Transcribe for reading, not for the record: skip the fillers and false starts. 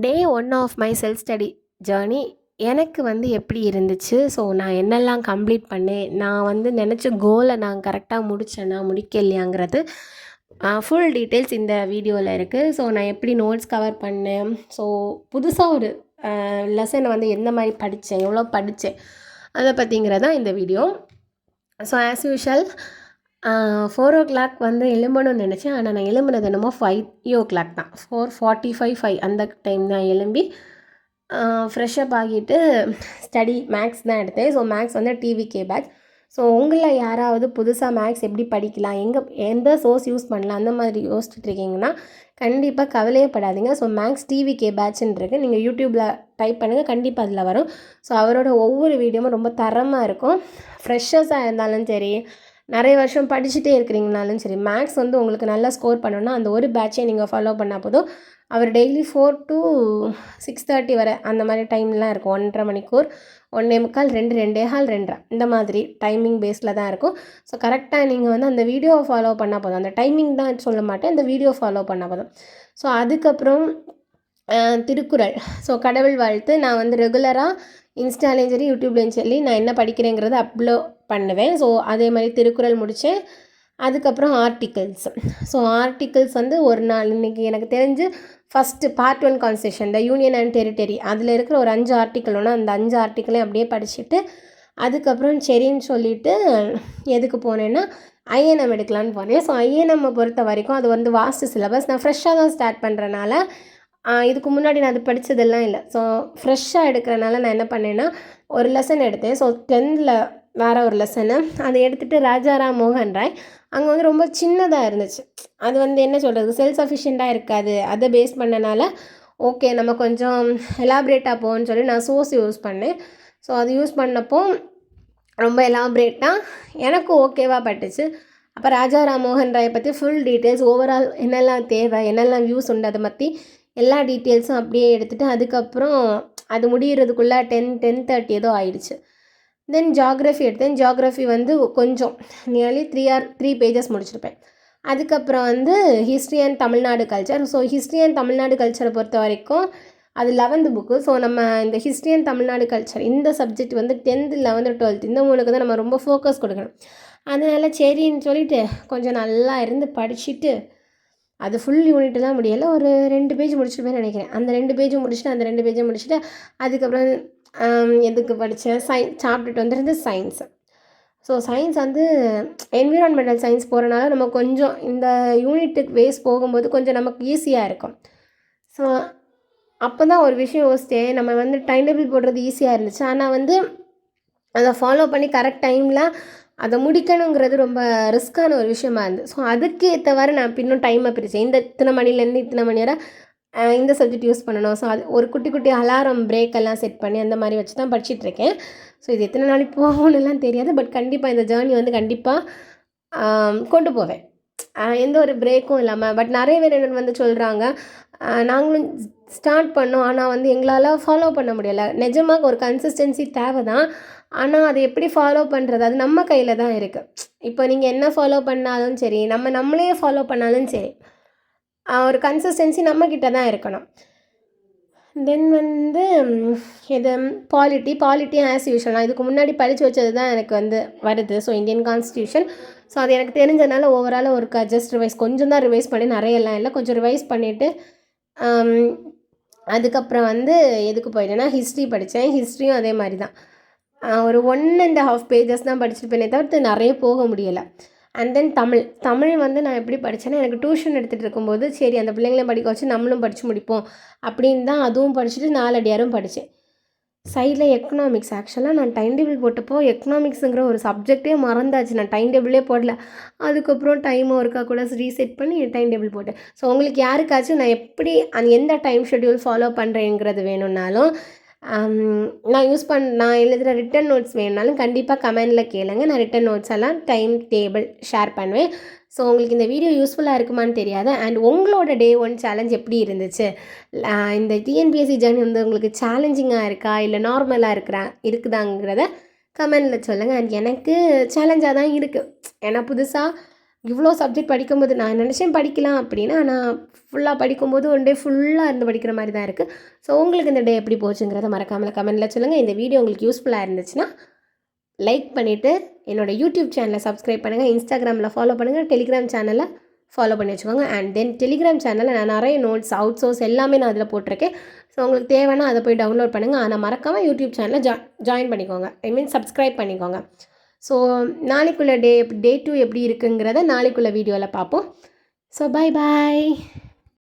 Day 1 of my self study journey எனக்கு வந்து எப்படி இருந்துச்சு? ஸோ நான் என்னெல்லாம் கம்ப்ளீட் பண்ணேன்? நான் வந்து நினச்ச கோலை நான் கரெக்டாக முடித்தேனா, முடிக்கலையாங்கிறது ஃபுல் டீட்டெயில்ஸ் இந்த வீடியோவில் இருக்குது. ஸோ நான் எப்படி நோட்ஸ் கவர் பண்ணேன், ஸோ புதுசாக ஒரு லெசனை வந்து எந்த மாதிரி படித்தேன், எவ்வளோ படித்தேன், அதை பற்றிங்கிறதான் இந்த வீடியோ. ஸோ ஆஸ் யூஷுவல் 4:00 வந்து எழும்பணும்னு நினச்சேன். ஆனால் நான் எழும்புனது என்னமோ 5:00 தான். 4:45 அந்த டைம் தான் எழும்பி ஃப்ரெஷ்அப் ஆகிட்டு ஸ்டடி மேக்ஸ் தான் எடுத்தேன். ஸோ மேக்ஸ் வந்து டிவிகே பேட்ச். ஸோ உங்களில் யாராவது புதுசாக மேக்ஸ் எப்படி படிக்கலாம், எந்த சோர்ஸ் யூஸ் பண்ணலாம், அந்த மாதிரி யோசிச்சுட்டு இருக்கீங்கன்னா கண்டிப்பாக கவலையே படாதீங்க. ஸோ மேக்ஸ் டிவிகே பேட்சுன்னு இருக்குது, நீங்கள் யூடியூப்பில் டைப் பண்ணுங்கள், கண்டிப்பாக அதில் வரும். ஸோ அவரோட ஒவ்வொரு வீடியோவும் ரொம்ப தரமாக இருக்கும். ஃப்ரெஷர்ஸாக இருந்தாலும் சரி, நிறைய வருஷம் படிச்சுட்டே இருக்கிறீங்கனாலும் சரி, மேக்ஸ் வந்து உங்களுக்கு நல்லா ஸ்கோர் பண்ணணும்னா அந்த ஒரு பேட்சை நீங்கள் ஃபாலோ பண்ணால் போதும். அவர் டெய்லி 4 to 6:30 வரை அந்த மாதிரி டைம்லாம் இருக்கும். 1.5 மணிக்கூர், 1:45, 2, 2:15, 2:30 இந்த மாதிரி டைமிங் பேஸில் தான் இருக்கும். ஸோ கரெக்டாக நீங்கள் வந்து அந்த வீடியோவை ஃபாலோ பண்ணால் போதும். அந்த டைமிங் தான் சொல்ல மாட்டேன், இந்த வீடியோ ஃபாலோ பண்ணால் போதும். ஸோ அதுக்கப்புறம் திருக்குறள், ஸோ கடவுள் வாழ்த்து நான் வந்து ரெகுலராக இன்ஸ்டாலேயும் சரி யூடியூப்லேயும் சரி நான் என்ன படிக்கிறேங்கிறத அப்லோட் பண்ணுவேன். ஸோ அதே மாதிரி திருக்குறள் முடித்தேன். அதுக்கப்புறம் ஸோ ஆர்டிகல்ஸ் வந்து ஒரு நாள் இன்றைக்கி எனக்கு தெரிஞ்சு first part 1 constitution, the union and territory, அதில் இருக்கிற ஒரு 5 ஆர்டிக்கல் ஒன்று, அந்த 5 ஆர்டிக்கலையும் அப்படியே படிச்சுட்டு அதுக்கப்புறம் சரின்னு சொல்லிவிட்டு எதுக்கு போனேன்னா ஐஎன்எம் எடுக்கலான்னு போனேன். ஸோ ஐஎன்எம்மை பொறுத்த வரைக்கும் அது வந்து வாஸ்ட் சிலபஸ். நான் ஃப்ரெஷ்ஷாக தான் ஸ்டார்ட் பண்ணுறனால இதுக்கு முன்னாடி நான் அது படித்ததெல்லாம் இல்லை. ஸோ ஃப்ரெஷ்ஷாக எடுக்கிறனால நான் என்ன பண்ணேன்னா ஒரு லெசன் எடுத்தேன். ஸோ 10th வேறு ஒரு லெசனு அதை எடுத்துகிட்டு ராஜாராம் மோகன் ராய், அங்கே வந்து ரொம்ப சின்னதாக இருந்துச்சு. அது வந்து என்ன சொல்கிறது, செல்ஃப் சஃபிஷியண்ட்டாக இருக்காது. அதை பேஸ் பண்ணனால ஓகே நம்ம கொஞ்சம் எலாபரேட்டாக போகணுன்னு சொல்லி நான் சோர்ஸ் யூஸ் பண்ணேன். ஸோ அது யூஸ் பண்ணப்போ ரொம்ப எலாபரேட்டாக எனக்கு ஓகேவாக பட்டுச்சு. அப்போ ராஜாராம் மோகன் ராயை பற்றி ஃபுல் டீட்டெயில்ஸ், ஓவரால் என்னெல்லாம் தேவை, என்னெல்லாம் வியூஸ் உண்டு, அதை பற்றி எல்லா டீட்டெயில்ஸும் அப்படியே எடுத்துகிட்டு அதுக்கப்புறம் அது முடிகிறதுக்குள்ளே 10:30 ஏதோ ஆயிடுச்சு. தென் ஜியாகிரஃபி எடுத்தேன். ஜியாகிரஃபி வந்து கொஞ்சம் நியர்லி 3 பேஜஸ் முடிச்சிருப்பேன். அதுக்கப்புறம் வந்து history and Tamil Nadu culture. So history and Tamil Nadu கல்ச்சரை பொறுத்த வரைக்கும் அது 11th புக்கு. ஸோ நம்ம இந்த ஹிஸ்ட்ரி அண்ட் தமிழ்நாடு கல்ச்சர் இந்த சப்ஜெக்ட் வந்து 10th, 11th, 12th இந்த 3க்கு தான் நம்ம ரொம்ப ஃபோக்கஸ் கொடுக்கணும். அதனால் சரின்னு சொல்லிவிட்டு கொஞ்சம் நல்லா இருந்து படிச்சுட்டு அது ஃபுல் யூனிட்டு தான் முடியலை, ஒரு 2 பேஜ் முடிச்சுட்டு நினைக்கிறேன். அந்த 2 பேஜும் முடிச்சுட்டு அதுக்கப்புறம் எதுக்கு படித்தேன், சாப்பிட்டுட்டு வந்துருந்து சயின்ஸு. ஸோ சயின்ஸ் வந்து என்விரான்மெண்டல் சயின்ஸ் போகிறனால நம்ம கொஞ்சம் இந்த யூனிட்டுக்கு வேஸ் போகும்போது கொஞ்சம் நமக்கு ஈஸியாக இருக்கும். ஸோ அப்போ தான் ஒரு விஷயம் யோசித்தேன், நம்ம வந்து டைம் டேபிள் போடுறது ஈஸியாக இருந்துச்சு, ஆனால் வந்து அதை ஃபாலோ பண்ணி கரெக்ட் டைமில் அதை முடிக்கணுங்கிறது ரொம்ப ரிஸ்க்கான ஒரு விஷயமா இருந்தது. ஸோ அதுக்கு ஏற்றவாறு நான் இன்னும் டைமை பிரித்தேன். இத்தனை மணிலேருந்து இத்தனை மணி வரை இந்த சப்ஜெக்ட் யூஸ் பண்ணணும். ஸோ அது ஒரு குட்டி அலாரம் பிரேக்கெல்லாம் செட் பண்ணி அந்த மாதிரி வச்சு தான் படிச்சுட்ருக்கேன். ஸோ இது எத்தனை நாளைக்கு போகணும்லாம் தெரியாது, பட் கண்டிப்பாக இந்த ஜேர்னி வந்து கண்டிப்பாக கொண்டு போவேன், எந்த ஒரு பிரேக்கும் இல்லாமல். பட் நிறைய பேர் என்ன வந்து சொல்கிறாங்க, நாங்களும் ஸ்டார்ட் பண்ணோம் ஆனால் வந்து எங்களால் ஃபாலோ பண்ண முடியலை. நிஜமாக ஒரு கன்சிஸ்டன்சி தேவை தான், ஆனால் அதை எப்படி ஃபாலோ பண்ணுறது அது நம்ம கையில் தான் இருக்குது. இப்போ நீங்கள் என்ன ஃபாலோ பண்ணாலும் சரி, நம்மளே ஃபாலோ பண்ணாலும் சரி, ஒரு கன்சிஸ்டன்சி நம்மக்கிட்ட தான் இருக்கணும். தென் வந்து இது பாலிட்டி ஆஸ் யூஷுவல் நான் இதுக்கு முன்னாடி படித்து வச்சது தான் எனக்கு வந்து வருது. So Indian constitution. ஸோ அது எனக்கு தெரிஞ்சதுனால ஓவரால் ஒரு ஜஸ்ட் ரிவைஸ், கொஞ்சம் தான் ரிவைஸ் பண்ணி, நிறையெல்லாம் இல்லை, கொஞ்சம் ரிவைஸ் பண்ணிவிட்டு அதுக்கப்புறம் வந்து எதுக்கு போயிட்டேன்னா ஹிஸ்ட்ரி படித்தேன். ஹிஸ்ட்ரியும் அதே மாதிரி தான் ஒரு 1.5 பேஜஸ் தான் படிச்சுருப்பேனே தவிர்த்து நிறைய போக முடியலை. அண்ட் தென் தமிழ் வந்து நான் எப்படி படித்தேன்னா, எனக்கு டியூஷன் எடுத்துகிட்டு இருக்கும்போது சரி அந்த பிள்ளைங்களையும் படிக்க வச்சு நம்மளும் படித்து முடிப்போம் அப்படின்னு தான் அதுவும் படிச்சுட்டு 4 அடியாரும் படித்தேன். சைடில் எக்கனாமிக்ஸ், ஆக்சுவலாக நான் டைம் டேபிள் போட்டப்போ எக்கனாமிக்ஸுங்கிற ஒரு சப்ஜெக்டே மறந்தாச்சு, நான் டைம் டேபிளே போடல. அதுக்கப்புறம் டைம் ஒர்க்காக கூட ரீசெட் பண்ணி டைம் டேபிள் போட்டேன். ஸோ உங்களுக்கு யாருக்காச்சும் நான் எப்படி எந்த டைம் ஷெட்யூல் ஃபாலோ பண்ணுறேங்கிறது வேணும்னாலும் நான் எழுதுகிற ரிட்டன் நோட்ஸ் வேணுனாலும் கண்டிப்பாக கமெண்டில் கேளுங்க. நான் ரிட்டன் நோட்ஸ் எல்லாம் டைம் டேபிள் ஷேர் பண்ணுவேன். ஸோ உங்களுக்கு இந்த வீடியோ யூஸ்ஃபுல்லாக இருக்குமான்னு தெரியாது. அண்ட் உங்களோட டே 1 சேலஞ்ச் எப்படி இருந்துச்சு, இந்த டிஎன்பிஎஸ்சி ஜர்னி வந்து உங்களுக்கு சேலஞ்சிங்காக இருக்கா இல்லை நார்மலாக இருக்குதாங்கிறத கமெண்டில் சொல்லுங்கள். அண்ட் எனக்கு சேலஞ்சாக தான் இருக்குது, ஏன்னா புதுசாக இவ்வளோ சப்ஜெக்ட் படிக்கும்போது நான் நினச்சேன் படிக்கலாம் அப்படின்னு. ஆனால் ஃபுல்லாக படிக்கும்போது ஒன் டே ஃபுல்லாக இருந்து படிக்கிற மாதிரி தான் இருக்குது. ஸோ உங்களுக்கு இந்த டே எப்படி போச்சுங்கிறத மறக்காமல் கமெண்ட்டில் சொல்லுங்கள். இந்த வீடியோ உங்களுக்கு யூஸ்ஃபுல்லாக இருந்துச்சுன்னா லைக் பண்ணிவிட்டு என்னோடய யூடியூப் சேனலை சப்ஸ்கிரைப் பண்ணுங்கள், இன்ஸ்டாகிராமில் ஃபாலோ பண்ணுங்கள், டெலிகிராம் சேனலில் ஃபாலோ பண்ணி வச்சுக்கோங்க. அண்ட் தென் டெலிகிராம் சேனலில் நான் நிறைய நோட்ஸ், அவுட் சோர்ஸ் எல்லாமே நான் அதில் போட்டிருக்கேன். ஸோ உங்களுக்கு தேவைன்னா அதை போய் டவுன்லோட் பண்ணுங்கள். ஆனால் மறக்காமல் யூடியூப் சேனலில் ஜாயின் பண்ணிக்கோங்க, ஐ மீன் சப்ஸ்கிரைப் பண்ணிக்கோங்க. ஸோ நாளைக்குள்ள டே 2 எப்படி இருக்குங்கிறத நாளைக்குள்ள வீடியோவில் பார்ப்போம். So bye bye.